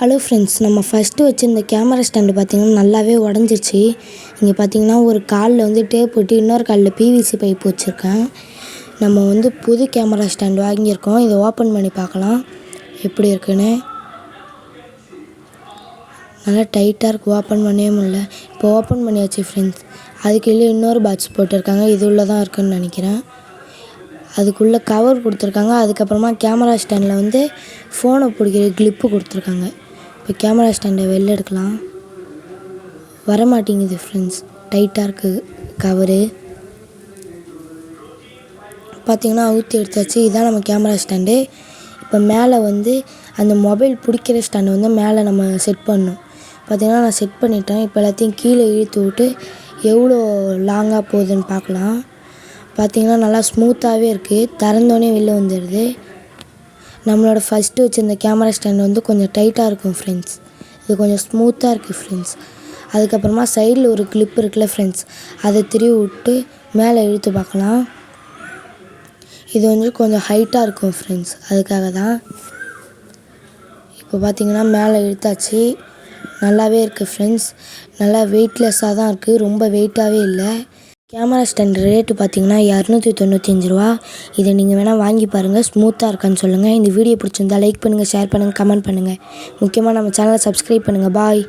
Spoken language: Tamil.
ஹலோ ஃப்ரெண்ட்ஸ், நம்ம ஃபஸ்ட்டு வச்சுருந்த கேமரா ஸ்டாண்டு பார்த்திங்கன்னா நல்லாவே உடஞ்சிருச்சு. இங்கே பார்த்திங்கன்னா ஒரு காலில் வந்து டேப் போட்டு இன்னொரு காலில் பிவிசி பைப் வச்சுருக்கேன். நம்ம வந்து புது கேமரா ஸ்டாண்டு வாங்கியிருக்கோம். இதை ஓப்பன் பண்ணி பார்க்கலாம் எப்படி இருக்குன்னு. நல்லா டைட்டாக இருக்குது, ஓப்பன் பண்ணவே முடியல. இப்போ ஓப்பன் பண்ணியாச்சு ஃப்ரெண்ட்ஸ். அதுக்குள்ளே இன்னொரு பாக்ஸ் போட்டிருக்காங்க, இது உள்ளே தான் இருக்குதுன்னு நினைக்கிறேன். அதுக்குள்ளே கவர் கொடுத்துருக்காங்க. அதுக்கப்புறமா கேமரா ஸ்டாண்டில் வந்து ஃபோனை பிடிக்கிற கிளிப்பு கொடுத்துருக்காங்க. இப்போ கேமரா ஸ்டாண்டை வெளில எடுக்கலாம். வரமாட்டேங்குது ஃப்ரெண்ட்ஸ், டைட்டாக இருக்குது கவரு. பார்த்திங்கன்னா அவுத்தி எடுத்தாச்சு. இதுதான் நம்ம கேமரா ஸ்டாண்டு. இப்போ மேலே வந்து அந்த மொபைல் பிடிக்கிற ஸ்டாண்டை வந்து மேலே நம்ம செட் பண்ணணும். பார்த்திங்கன்னா நான் செட் பண்ணிட்டேன். இப்போ எல்லாத்தையும் கீழே இழுத்து விட்டு எவ்வளோ லாங்காக போகுதுன்னு பார்க்கலாம். பார்த்திங்கன்னா நல்லா ஸ்மூத்தாகவே இருக்குது, திறந்தோடனே வெளில வந்துடுது. நம்மளோட ஃபஸ்ட்டு வச்சுருந்த கேமரா ஸ்டாண்ட் வந்து கொஞ்சம் டைட்டாக இருக்கும் ஃப்ரெண்ட்ஸ். இது கொஞ்சம் ஸ்மூத்தாக இருக்குது ஃப்ரெண்ட்ஸ். அதுக்கப்புறமா சைடில் ஒரு கிளிப் இருக்குல்ல ஃப்ரெண்ட்ஸ், அதை திருவி விட்டு மேலே இழுத்து பார்க்கலாம். இது வந்து கொஞ்சம் ஹைட்டாக இருக்கும் ஃப்ரெண்ட்ஸ், அதுக்காக தான். இப்போ பார்த்திங்கன்னா மேலே இழுத்தாச்சு. நல்லாவே இருக்குது ஃப்ரெண்ட்ஸ். நல்லா வெயிட்லெஸ்ஸாக தான் இருக்குது, ரொம்ப வெயிட்டாகவே இல்லை. கேமரா ஸ்டாண்ட் ரேட்டு பார்த்திங்கன்னா 295 ரூபா. இதை நீங்கள் வேணால் வாங்கி பாருங்கள், ஸ்மூத்தாக இருக்கான்னு சொல்லுங்கள். இந்த வீடியோ பிடிச்சிருந்தா லைக் பண்ணுங்கள், ஷேர் பண்ணுங்கள், கமெண்ட் பண்ணுங்கள். முக்கியமாக நம்ம சேனலை சப்ஸ்கிரைப் பண்ணுங்கள். பாய்.